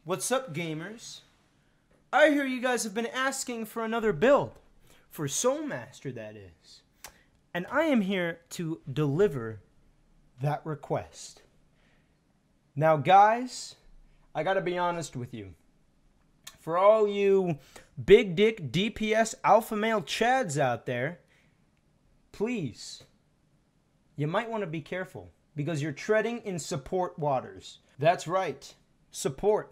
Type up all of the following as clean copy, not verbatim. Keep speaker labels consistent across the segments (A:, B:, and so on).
A: What's up, gamers? I hear you guys have been asking for another build. For Soul Master, that is. And I am here to deliver that request. Now, guys, I gotta be honest with you. For all you big dick DPS alpha male chads out there, please, you might want to be careful because you're treading in support waters. That's right, support.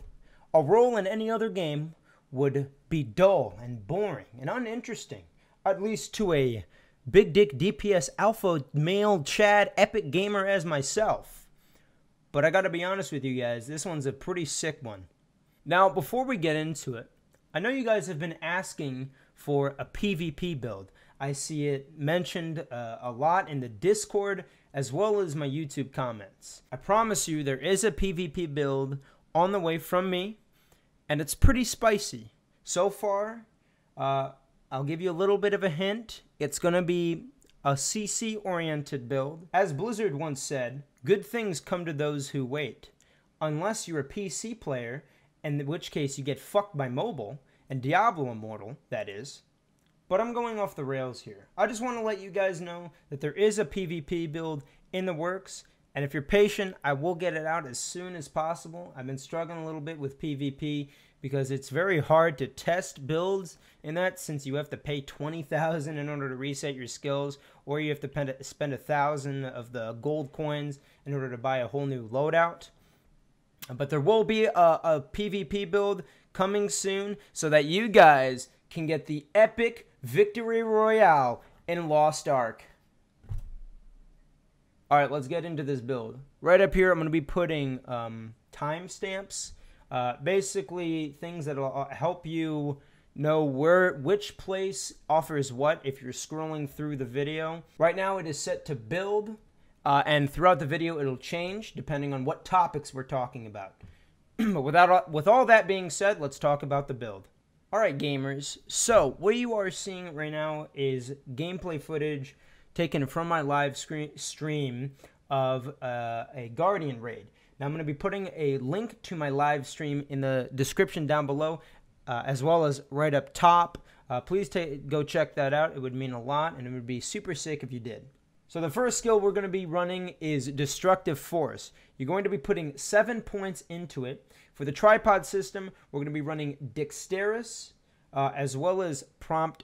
A: A role in any other game would be dull and boring and uninteresting, at least to a big dick DPS alpha male chad epic gamer as myself. But I gotta be honest with you guys, this one's a pretty sick one. Now, before we get into it, I know you guys have been asking for a PvP build. I see it mentioned a lot in the Discord as well as my YouTube comments. I promise you there is a PvP build on the way from me, and it's pretty spicy. So far, I'll give you a little bit of a hint. It's going to be a CC-oriented build. As Blizzard once said, good things come to those who wait. Unless you're a PC player, in which case you get fucked by mobile, and Diablo Immortal, that is. But I'm going off the rails here. I just want to let you guys know that there is a PvP build in the works, and if you're patient, I will get it out as soon as possible. I've been struggling a little bit with PvP because it's very hard to test builds in that, since you have to pay $20,000 in order to reset your skills, or you have to spend 1,000 of the gold coins in order to buy a whole new loadout. But there will be a PvP build coming soon so that you guys can get the epic victory royale in Lost Ark. Alright, let's get into this build. Right up here, I'm going to be putting timestamps. Basically, things that will help you know which place offers what if you're scrolling through the video. Right now, it is set to build, and throughout the video, it'll change depending on what topics we're talking about. But with all that being said, let's talk about the build. Alright, gamers, so what you are seeing right now is gameplay footage taken from my live stream of a Guardian raid. Now, I'm going to be putting a link to my live stream in the description down below, as well as right up top. Please go check that out. It would mean a lot, and it would be super sick if you did. So the first skill we're going to be running is Destructive Force. You're going to be putting 7 points into it. For the tripod system, we're going to be running Dexterous, as well as Prompt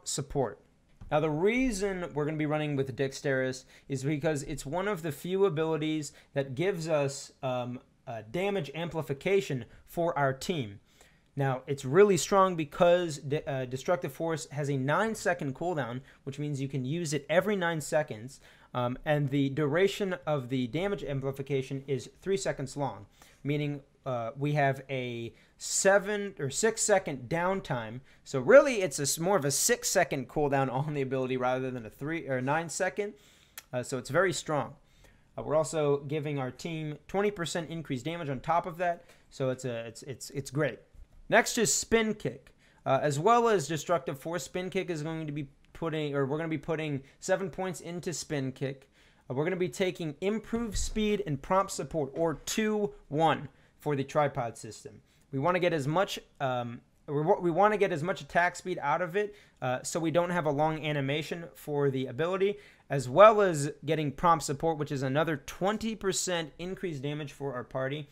A: Support. Now, the reason we're going to be running with Dexterous is because it's one of the few abilities that gives us damage amplification for our team. Now, it's really strong because Destructive Force has a 9-second cooldown, which means you can use it every 9 seconds, and the duration of the damage amplification is 3 seconds long, meaning we have a 7 or 6 second downtime. So really, it's more of a 6 second cooldown on the ability rather than a 3 or 9 second. So it's very strong. We're also giving our team 20% increased damage on top of that. So it's great. Next is Spin Kick, as well as Destructive Force. Spin Kick is going to be we're going to be putting 7 points into Spin Kick. We're going to be taking Improved Speed and Prompt Support, or 2-1 for the tripod system. We want to get as much attack speed out of it, so we don't have a long animation for the ability, as well as getting Prompt Support, which is another 20% increased damage for our party.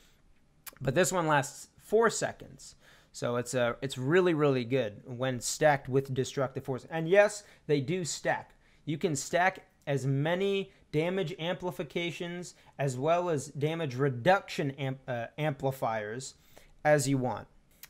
A: But this one lasts 4 seconds. So it's really, really good when stacked with Destructive Force. And yes, they do stack. You can stack as many damage amplifications as well as damage reduction amplifiers as you want.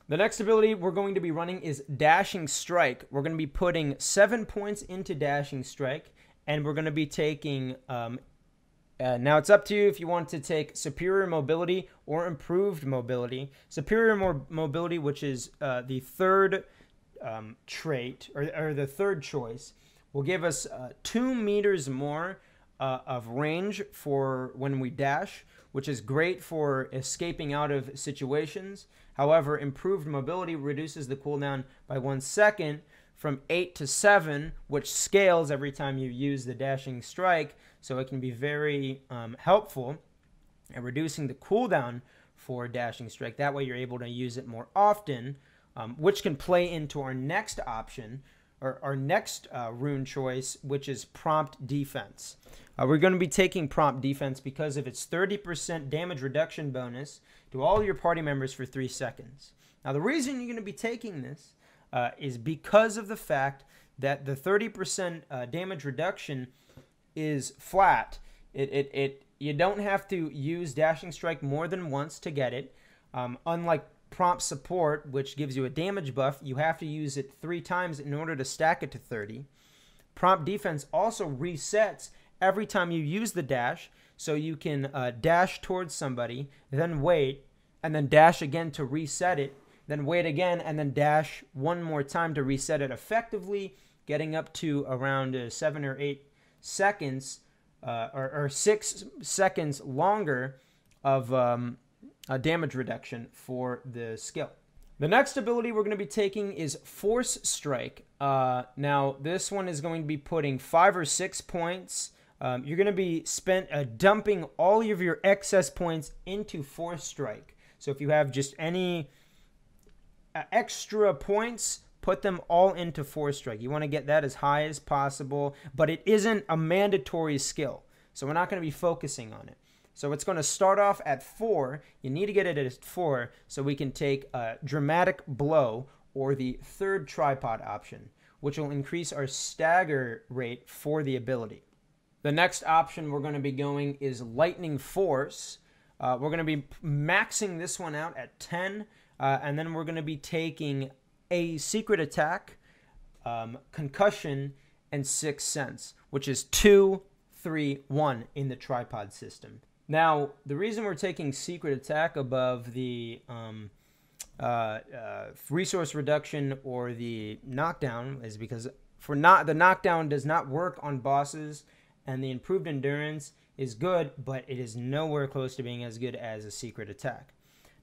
A: The next ability we're going to be running is Dashing Strike. We're going to be putting 7 points into Dashing Strike, and we're going to be taking... now, it's up to you if you want to take Superior Mobility or Improved Mobility. Superior Mobility, which is the third trait, or the third choice, will give us 2 meters more of range for when we dash, which is great for escaping out of situations. However, Improved Mobility reduces the cooldown by 1 second from 8 to 7, which scales every time you use the Dashing Strike, so it can be very helpful at reducing the cooldown for Dashing Strike. That way you're able to use it more often, which can play into our next option, or our next rune choice, which is Prompt Defense. We're going to be taking Prompt Defense because of its 30% damage reduction bonus to all your party members for 3 seconds. Now, the reason you're going to be taking this is because of the fact that the 30% damage reduction is flat. You don't have to use Dashing Strike more than once to get it. Unlike Prompt Support, which gives you a damage buff, you have to use it 3 times in order to stack it to 30. Prompt Defense also resets every time you use the dash, so you can dash towards somebody, then wait, and then dash again to reset it, then wait again, and then dash one more time to reset it effectively, getting up to around 7 or 8 seconds, or 6 seconds longer of a damage reduction for the skill. The next ability we're going to be taking is Force Strike. Now, this one is going to be putting 5 or 6 points. You're going to be dumping all of your excess points into Force Strike. So if you have just any extra points, put them all into Force Strike. You want to get that as high as possible, but it isn't a mandatory skill, so we're not going to be focusing on it. So it's going to start off at 4. You need to get it at 4 so we can take a Dramatic Blow, or the third tripod option, which will increase our stagger rate for the ability. The next option we're going to be going is Lightning Force. We're going to be maxing this one out at 10, and then we're going to be taking a Secret Attack, Concussion, and Sixth Sense, which is 2, 3, 1 in the tripod system. Now, the reason we're taking Secret Attack above the resource reduction or the knockdown is because the knockdown does not work on bosses, and the improved endurance is good, but it is nowhere close to being as good as a Secret Attack.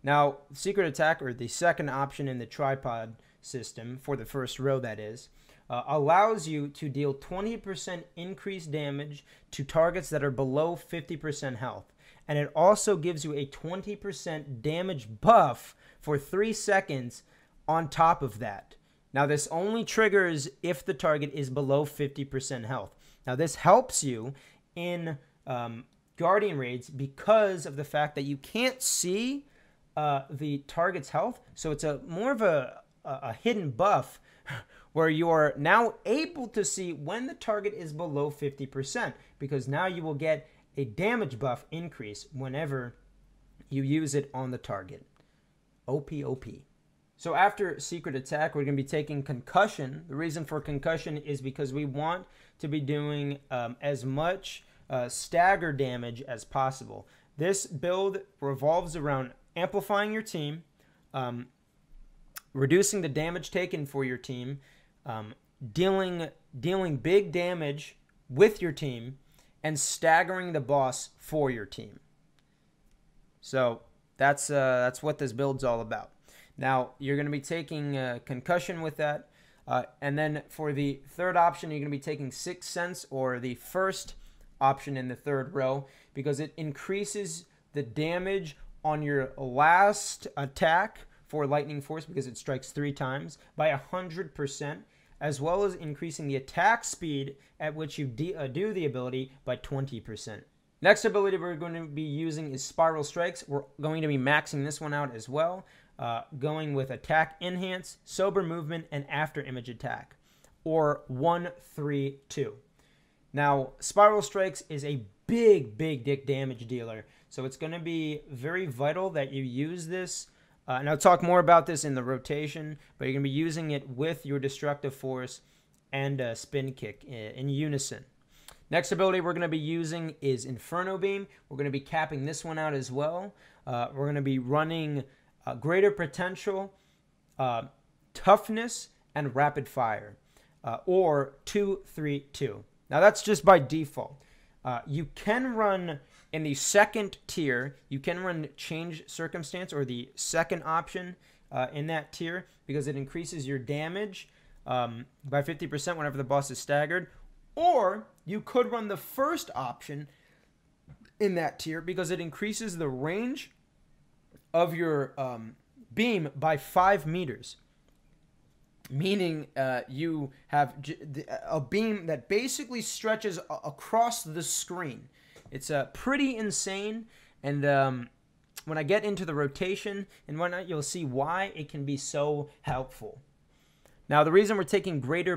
A: Now, Secret Attack, or the second option in the tripod system, for the first row that is, allows you to deal 20% increased damage to targets that are below 50% health. And it also gives you a 20% damage buff for 3 seconds on top of that. Now, this only triggers if the target is below 50% health. Now, this helps you in Guardian raids because of the fact that you can't see the target's health. So it's more of a hidden buff where you are now able to see when the target is below 50%, because now you will get a damage buff increase whenever you use it on the target. OP. So after Secret Attack, we're going to be taking Concussion. The reason for Concussion is because we want to be doing as much stagger damage as possible. This build revolves around amplifying your team, reducing the damage taken for your team, dealing big damage with your team, and staggering the boss for your team. So that's what this build's all about. Now, you're going to be taking Concussion with that. And then for the third option, you're going to be taking Sixth Sense, or the first option in the third row, because it increases the damage on your last attack for Lightning Force, because it strikes 3 times, by 100%, as well as increasing the attack speed at which you do the ability by 20%. Next ability we're going to be using is Spiral Strikes. We're going to be maxing this one out as well, going with Attack Enhance, Sober Movement, and After Image Attack, or 1, 3, 2. Now, Spiral Strikes is a big damage dealer, so it's going to be very vital that you use this. And I'll talk more about this in the rotation, but you're going to be using it with your Destructive Force and Spin Kick in unison. Next ability we're going to be using is Inferno Beam. We're going to be capping this one out as well. We're going to be running Greater Potential, Toughness, and Rapid Fire, or 2, 3, 2. Now, that's just by default. You can run in the second tier, you can run Change Circumstance, or the second option in that tier, because it increases your damage by 50% whenever the boss is staggered. Or you could run the first option in that tier, because it increases the range of your beam by 5 meters. Meaning you have a beam that basically stretches across the screen. It's pretty insane, and when I get into the rotation and whatnot, you'll see why it can be so helpful. Now, the reason we're taking greater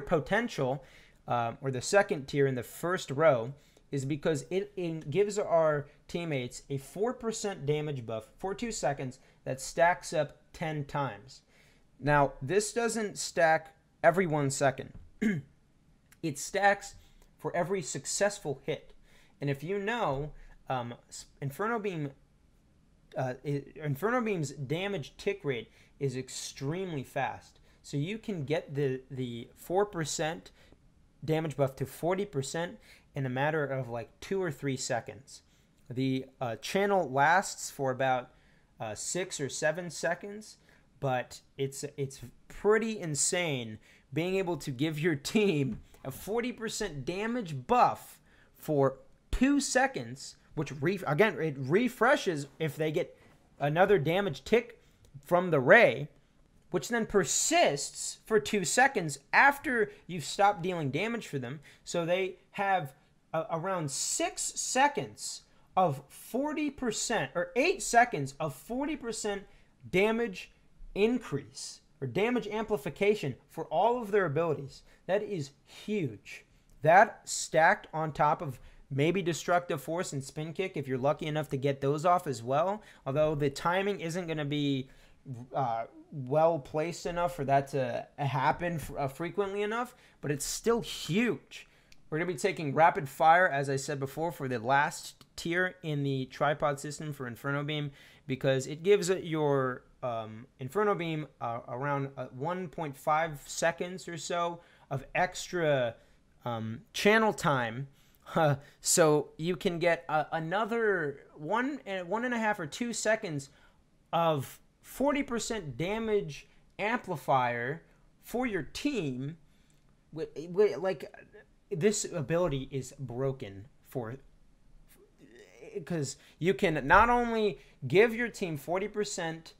A: potential, or the second tier in the first row, is because it gives our teammates a 4% damage buff for 2 seconds that stacks up 10 times. Now, this doesn't stack every 1 second. It stacks for every successful hit. And if you know, Inferno Beam's damage tick rate is extremely fast. So you can get the 4% damage buff to 40% in a matter of like 2 or 3 seconds. The channel lasts for about 6 or 7 seconds, but it's pretty insane being able to give your team a 40% damage buff for 2 seconds, which again, it refreshes if they get another damage tick from the ray, which then persists for 2 seconds after you've stopped dealing damage for them. So they have around 6 seconds of 40%, or 8 seconds of 40% damage increase, or damage amplification for all of their abilities. That is huge. That stacked on top of maybe Destructive Force and Spin Kick, if you're lucky enough to get those off as well, although the timing isn't going to be well placed enough for that to happen frequently enough, but it's still huge. We're going to be taking Rapid Fire, as I said before, for the last tier in the tripod system for Inferno Beam, because it gives your Inferno Beam around 1.5 seconds or so of extra channel time, so you can get another 1.5 or 2 seconds of 40% damage amplifier for your team. Like, this ability is broken because you can not only give your team 40%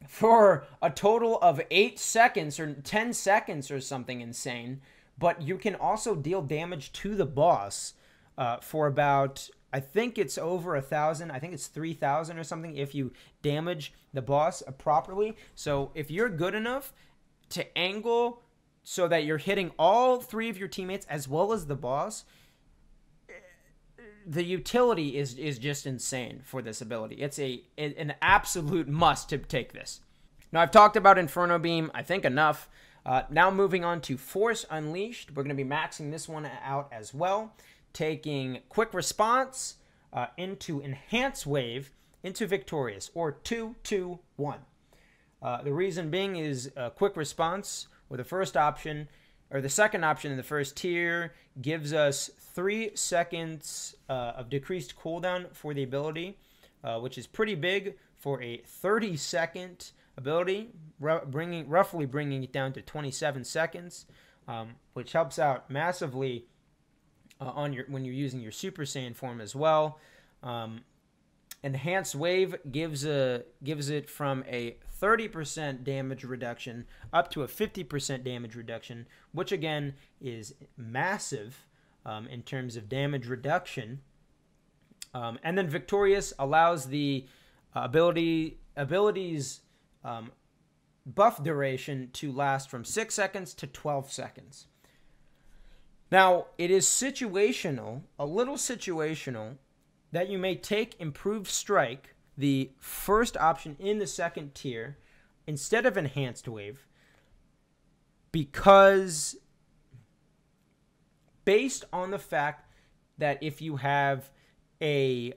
A: for a total of 8 seconds or 10 seconds or something insane, but you can also deal damage to the boss for about, I think it's over 1,000. I think it's 3,000 or something if you damage the boss properly. So if you're good enough to angle so that you're hitting all 3 of your teammates as well as the boss, the utility is just insane for this ability. It's an absolute must to take this. Now, I've talked about Inferno Beam, I think, enough. Now moving on to Force Unleashed. We're going to be maxing this one out as well, taking Quick Response into Enhanced Wave into Victorious, or 2-2-1. The reason being is Quick Response, or the first option, or the second option in the first tier, gives us 3 seconds of decreased cooldown for the ability, which is pretty big for a 30-second ability, roughly bringing it down to 27 seconds, which helps out massively when you're using your Super Saiyan form as well. Enhanced Wave gives it from a 30% damage reduction up to a 50% damage reduction, which again is massive in terms of damage reduction. And then Victorious allows the abilities buff duration to last from 6 seconds to 12 seconds. Now, it is situational, a little situational, that you may take Improved Strike, the first option in the second tier, instead of Enhanced Wave, because based on the fact that if you have a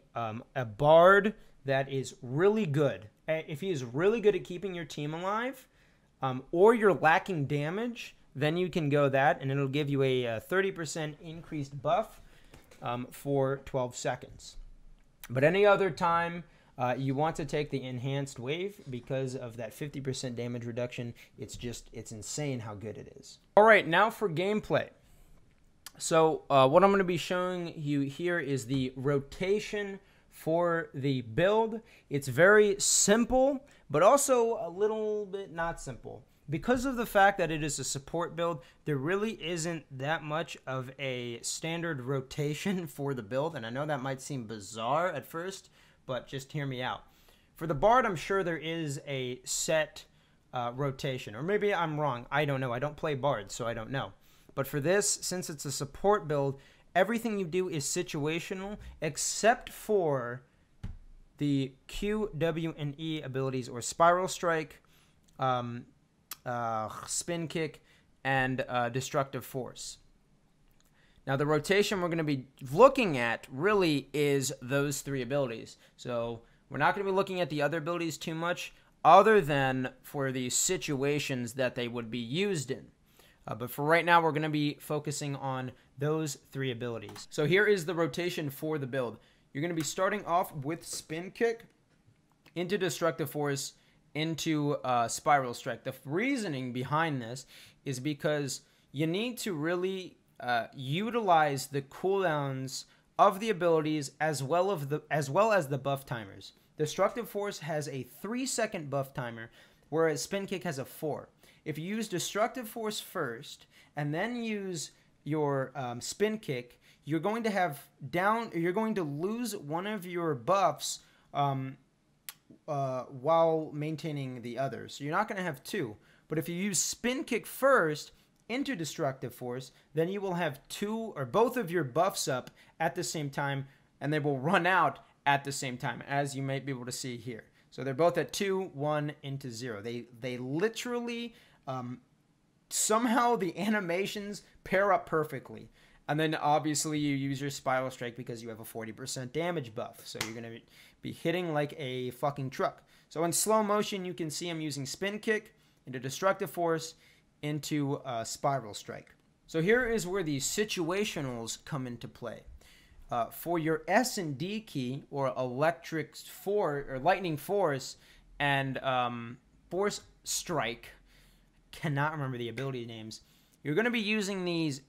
A: Bard that is really good, if he is really good at keeping your team alive, or you're lacking damage, then you can go that, and it'll give you a 30% increased buff for 12 seconds. But any other time you want to take the Enhanced Wave because of that 50% damage reduction, it's insane how good it is. All right, now for gameplay. So what I'm going to be showing you here is the rotation for the build. It's very simple, but also a little bit not simple. Because of the fact that it is a support build, there really isn't that much of a standard rotation for the build, and I know that might seem bizarre at first, but just hear me out. For the Bard, I'm sure there is a set rotation, or maybe I'm wrong. I don't know. I don't play Bard, so I don't know. But for this, since it's a support build, everything you do is situational, except for the Q, W, and E abilities, or Spiral Strike, Spin Kick, and Destructive Force. Now, the rotation we're going to be looking at really is those three abilities. So we're not going to be looking at the other abilities too much, other than for the situations that they would be used in. But for right now, we're going to be focusing on those three abilities. So here is the rotation for the build. You're going to be starting off with Spin Kick, into Destructive Force, into Spiral Strike. The reasoning behind this is because you need to really utilize the cooldowns of the abilities as well as the buff timers. Destructive Force has a 3-second buff timer, whereas Spin Kick has a 4. If you use Destructive Force first and then use your Spin Kick, you're going to lose one of your buffs while maintaining the other. So you're not going to have two. But if you use Spin Kick first into Destructive Force, then you will have two or both of your buffs up at the same time, and they will run out at the same time, as you might be able to see here. So they're both at 2, 1, into 0. They literally, somehow the animations pair up perfectly. And then obviously you use your Spiral Strike because you have a 40% damage buff. So you're going to be hitting like a fucking truck. So in slow motion, you can see I'm using Spin Kick into Destructive Force into Spiral Strike. So here is where the situationals come into play. For your S and D key, or Electric Force, or Lightning Force, and Force Strike, cannot remember the ability names, you're going to be using these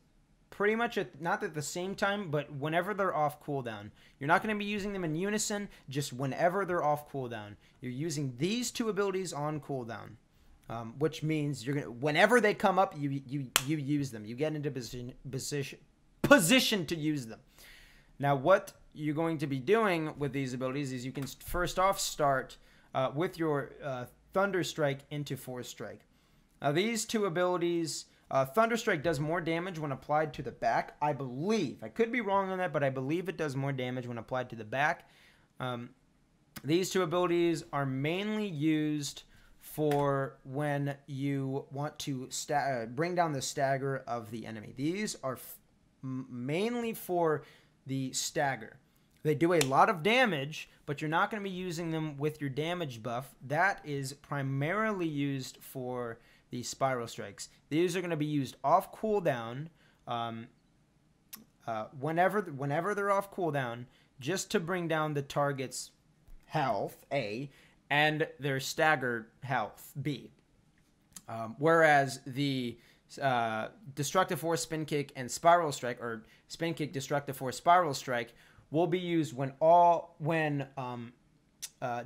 A: pretty much not at the same time, but whenever they're off cooldown. You're not going to be using them in unison, just whenever they're off cooldown. You're using these two abilities on cooldown, which means you're gonna, whenever they come up, you use them. You get into position to use them. Now, what you're going to be doing with these abilities is you can first off start with your Thunder Strike into Force Strike. Now, these two abilities, Thunder Strike does more damage when applied to the back, I believe. I could be wrong on that, but I believe it does more damage when applied to the back. These two abilities are mainly used for when you want to bring down the stagger of the enemy. These are mainly for the stagger. They do a lot of damage, but you're not going to be using them with your damage buff. That is primarily used for the Spiral Strikes. These are going to be used off cooldown whenever they're off cooldown, just to bring down the target's health, A, and their stagger health, B. Whereas the Destructive Force, Spin Kick, and Spiral Strike, or Spin Kick, Destructive Force, Spiral Strike, will be used when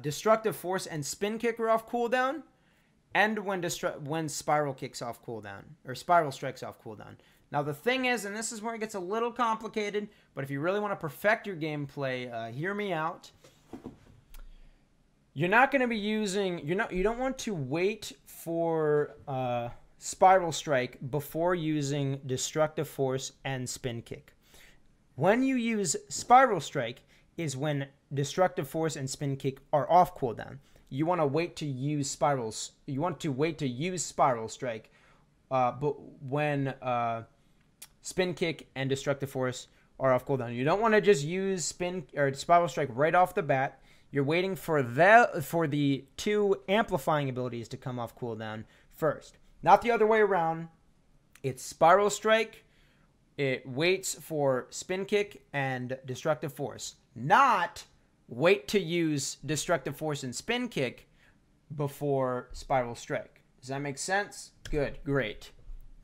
A: Destructive Force and Spin Kick are off cooldown, and when Spiral Kick's off cooldown, or Spiral Strike's off cooldown. Now the thing is, and this is where it gets a little complicated, but if you really want to perfect your gameplay, hear me out. You're not going to be using, you don't want to wait for Spiral Strike before using Destructive Force and Spin Kick. When you use Spiral Strike is when Destructive Force and Spin Kick are off cooldown. You want to wait to use Spiral Strike, but when Spin Kick and Destructive Force are off cooldown. You don't want to just use Spiral Strike right off the bat. You're waiting for the two amplifying abilities to come off cooldown first. Not the other way around. It's Spiral Strike. It waits for Spin Kick and Destructive Force. Not wait to use Destructive Force and Spin Kick before Spiral Strike. Does that make sense? Good. Great.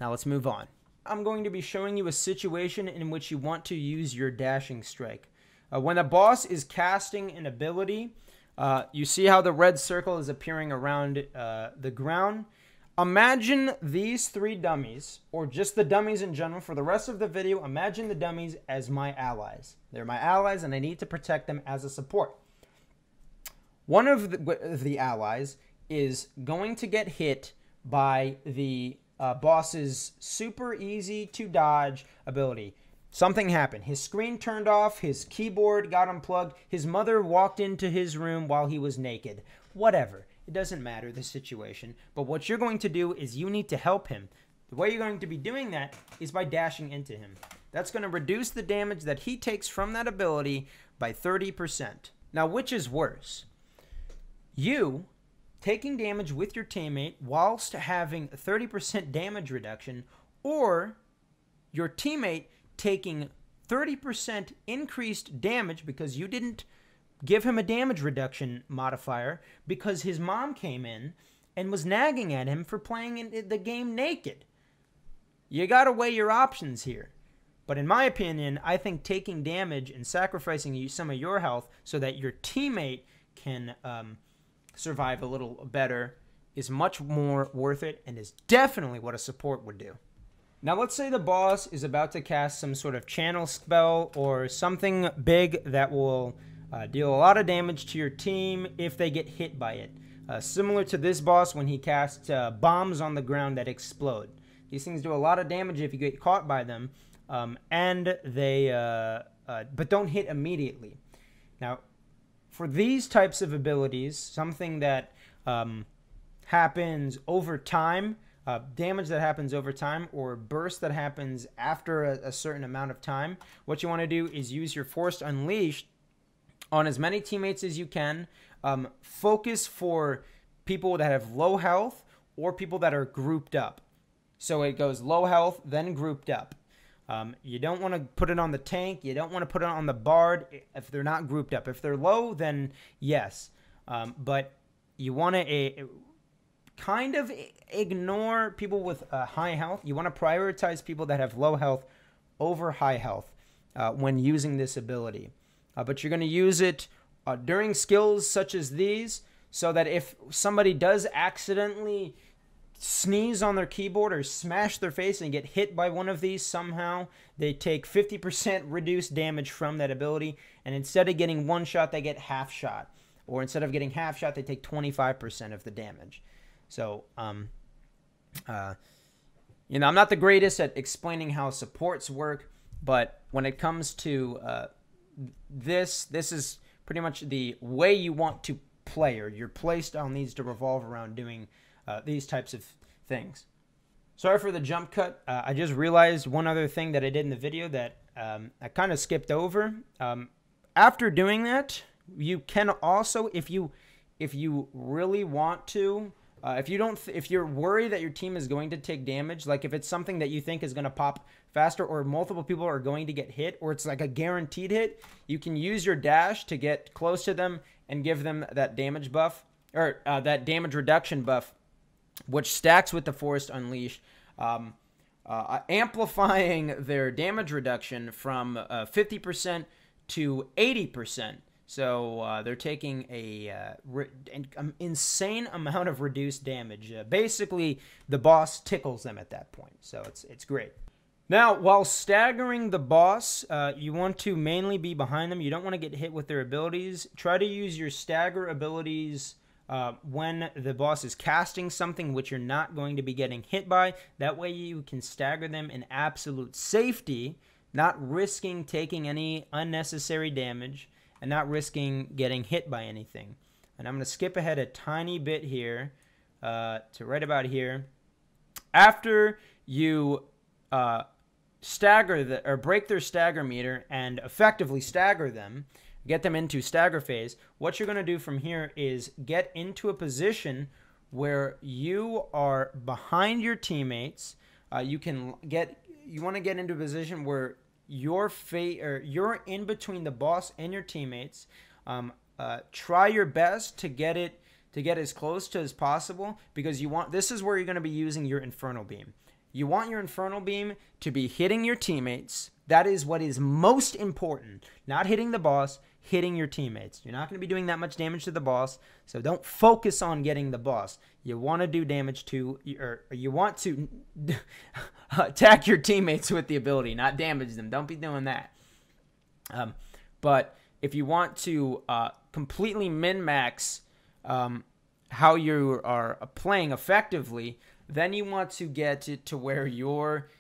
A: Now let's move on. I'm going to be showing you a situation in which you want to use your Dashing Strike. When a boss is casting an ability, you see how the red circle is appearing around the ground. Imagine these 3 dummies, or just the dummies in general. For the rest of the video, imagine the dummies as my allies. They're my allies, and I need to protect them as a support. One of the allies is going to get hit by the boss's super easy to dodge ability. Something happened. His screen turned off, his keyboard got unplugged, his mother walked into his room while he was naked. Whatever. It doesn't matter the situation. But what you're going to do is you need to help him. The way you're going to be doing that is by dashing into him. That's going to reduce the damage that he takes from that ability by 30%. Now, which is worse? You taking damage with your teammate whilst having a 30% damage reduction, or your teammate taking 30% increased damage because you didn't give him a damage reduction modifier because his mom came in and was nagging at him for playing in the game naked. You gotta weigh your options here. But in my opinion, I think taking damage and sacrificing some of your health so that your teammate can survive a little better is much more worth it, and is definitely what a support would do. Now let's say the boss is about to cast some sort of channel spell or something big that will deal a lot of damage to your team if they get hit by it. Similar to this boss when he casts bombs on the ground that explode. These things do a lot of damage if you get caught by them, and they but don't hit immediately. Now, for these types of abilities, something that happens over time, damage that happens over time, or burst that happens after a certain amount of time, what you want to do is use your Forced Unleashed on as many teammates as you can. Focus for people that have low health or people that are grouped up. So it goes low health, then grouped up. You don't want to put it on the tank. You don't want to put it on the bard if they're not grouped up. If they're low, then yes. But you want to kind of ignore people with high health. You want to prioritize people that have low health over high health when using this ability. But you're going to use it during skills such as these, so that if somebody does accidentally sneeze on their keyboard or smash their face and get hit by one of these somehow, they take 50% reduced damage from that ability, and instead of getting one shot, they get half shot. Or instead of getting half shot, they take 25% of the damage. So, you know, I'm not the greatest at explaining how supports work, but when it comes to this is pretty much the way you want to play, or your play style needs to revolve around doing these types of things. Sorry for the jump cut. I just realized one other thing that I did in the video that I kind of skipped over. After doing that, you can also, if you really want to, if you're worried that your team is going to take damage, like if it's something that you think is going to pop faster, or multiple people are going to get hit, or it's like a guaranteed hit, you can use your dash to get close to them and give them that damage buff, or that damage reduction buff, which stacks with the Forced Unleash, amplifying their damage reduction from 50% to 80%. So they're taking an insane amount of reduced damage. Basically, the boss tickles them at that point. So it's great. Now, while staggering the boss, you want to mainly be behind them. You don't want to get hit with their abilities. Try to use your stagger abilities when the boss is casting something which you're not going to be getting hit by. That way you can stagger them in absolute safety, not risking taking any unnecessary damage, and not risking getting hit by anything. And I'm going to skip ahead a tiny bit here to right about here. After you stagger or break their stagger meter and effectively stagger them, get them into stagger phase, what you're going to do from here is get into a position where you are behind your teammates. You want to get into a position where you're in between the boss and your teammates. Try your best to get as close to as possible, because this is where you're going to be using your Infernal Beam. You want your Infernal Beam to be hitting your teammates. That is what is most important. Not hitting the boss, hitting your teammates. You're not going to be doing that much damage to the boss, so don't focus on getting the boss. You want to do damage to, or you want to attack your teammates with the ability, not damage them. Don't be doing that. But if you want to completely min-max how you are playing effectively, then you want to get it to where your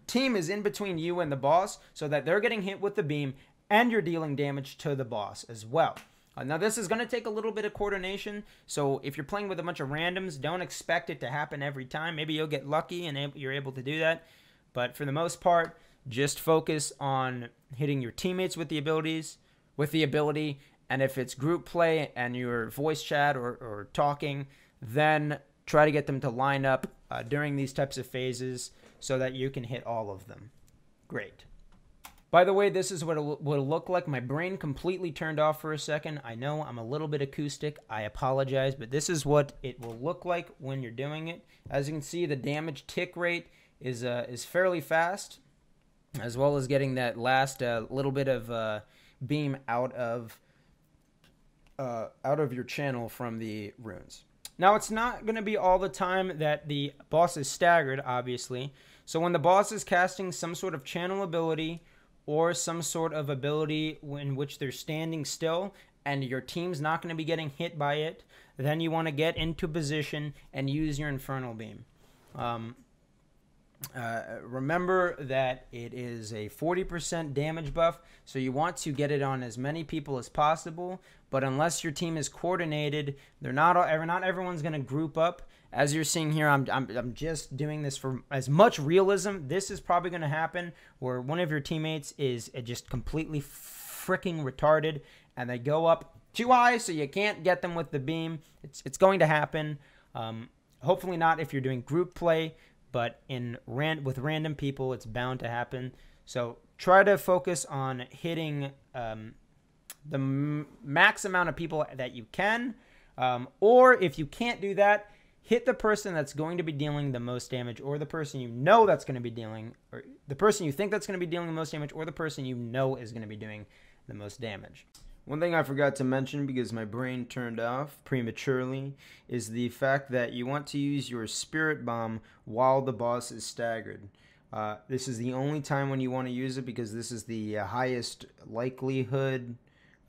A: team is in between you and the boss so that they're getting hit with the beam and you're dealing damage to the boss as well. Now, this is going to take a little bit of coordination, so if you're playing with a bunch of randoms, don't expect it to happen every time. Maybe you'll get lucky and you're able to do that, but for the most part, just focus on hitting your teammates with the ability, and if it's group play and your voice chat or talking, then try to get them to line up during these types of phases so that you can hit all of them. Great. By the way, this is what it will look like. My brain completely turned off for a second. I know I'm a little bit acoustic. I apologize, but this is what it will look like when you're doing it. As you can see, the damage tick rate is fairly fast, as well as getting that last little bit of beam out of your channel from the runes. Now, it's not going to be all the time that the boss is staggered, obviously. So when the boss is casting some sort of channel ability or some sort of ability in which they're standing still and your team's not going to be getting hit by it, then you want to get into position and use your Infernal Beam. Remember that it is a 40% damage buff, so you want to get it on as many people as possible, but unless your team is coordinated, not everyone's going to group up. As you're seeing here, I'm just doing this for as much realism. This is probably going to happen where one of your teammates is just completely freaking retarded, and they go up too high, so you can't get them with the beam. It's going to happen. Hopefully not if you're doing group play, but with random people, it's bound to happen. So try to focus on hitting the max amount of people that you can, or if you can't do that, hit the person that's going to be dealing the most damage, or the person you know that's going to be dealing, or the person you think that's going to be dealing the most damage, or the person you know is going to be doing the most damage. One thing I forgot to mention because my brain turned off prematurely is the fact that you want to use your Spirit Bomb while the boss is staggered. This is the only time when you want to use it because this is the highest likelihood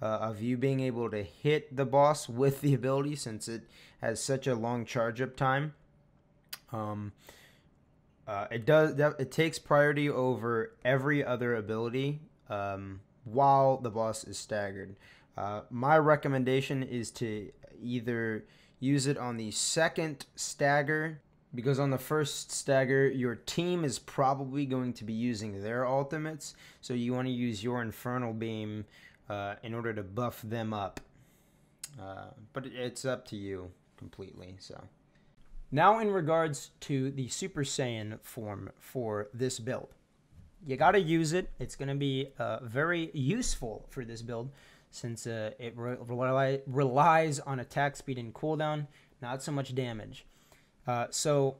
A: of you being able to hit the boss with the ability since it has such a long charge up time. It takes priority over every other ability while the boss is staggered. My recommendation is to either use it on the second stagger, because on the first stagger your team is probably going to be using their ultimates, so you want to use your Infernal Beam in order to buff them up. But it's up to you completely. So now in regards to the Super Saiyan form for this build, you got to use it. It's going to be very useful for this build since it relies on attack speed and cooldown, not so much damage. So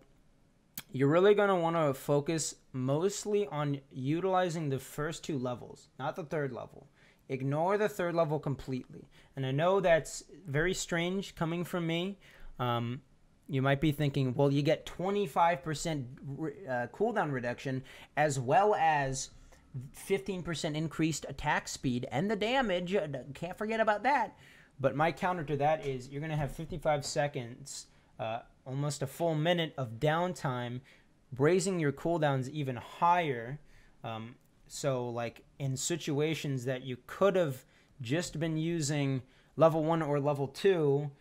A: you're really going to want to focus mostly on utilizing the first two levels, not the third level. Ignore the third level completely. And I know that's very strange coming from me. You might be thinking, well, you get 25% cooldown reduction as well as 15% increased attack speed and the damage. Can't forget about that. But my counter to that is you're going to have 55 seconds, almost a full minute of downtime, raising your cooldowns even higher. So like in situations that you could have just been using level 1 or level 2,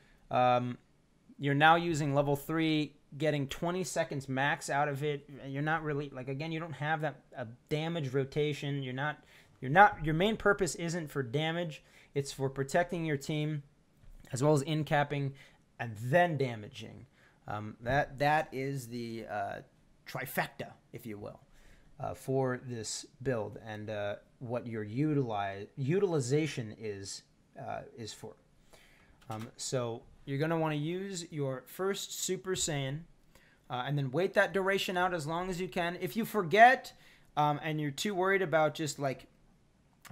A: you're now using level 3, getting 20 seconds max out of it. You're not really, like, again, you don't have that damage rotation. Your main purpose isn't for damage. It's for protecting your team as well as in-capping and then damaging. That is the trifecta, if you will, for this build, and what your utilization is for. So you're going to want to use your first Super Saiyan
B: and then wait that duration out as long as you can. If you forget and you're too worried about just like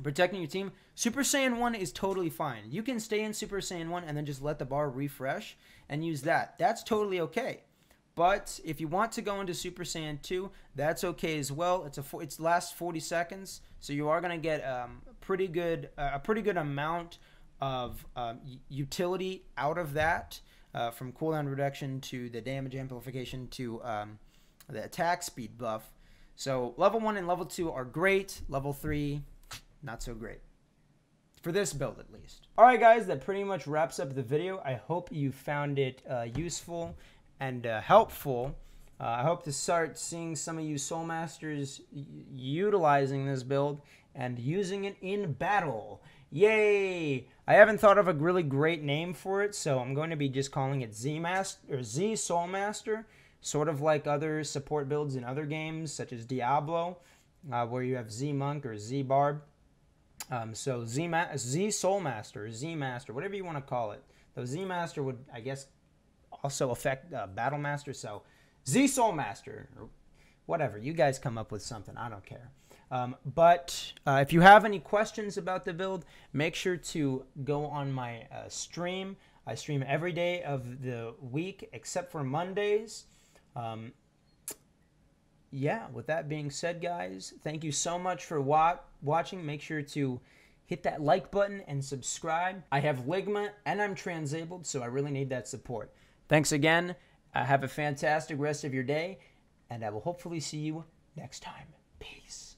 B: protecting your team, Super Saiyan 1 is totally fine. You can stay in Super Saiyan 1 and then just let the bar refresh and use that. That's totally okay. But if you want to go into Super Saiyan 2, that's okay as well. It's lasts 40 seconds, so you are going to get a pretty good amount of utility out of that, from cooldown reduction to the damage amplification to the attack speed buff. So level 1 and level 2 are great. Level 3, not so great. For this build, at least. All right, guys, that pretty much wraps up the video. I hope you found it useful and helpful. I hope to start seeing some of you Soul Masters utilizing this build and using it in battle. Yay! I haven't thought of a really great name for it, so I'm going to be just calling it zSoul Master, sort of like other support builds in other games, such as Diablo, where you have Z-Monk or Z-Barb. So zSoul Master, Z-Master, whatever you want to call it. Though Z-Master would, I guess, also affect Battle Master, so zSoul Master, or whatever. You guys come up with something. I don't care. But if you have any questions about the build, make sure to go on my stream. I stream every day of the week except for Mondays. Yeah, with that being said, guys, thank you so much for watching. Make sure to hit that like button and subscribe. I have Ligma and I'm transabled, so I really need that support. Thanks again. Have a fantastic rest of your day, and I will hopefully see you next time. Peace.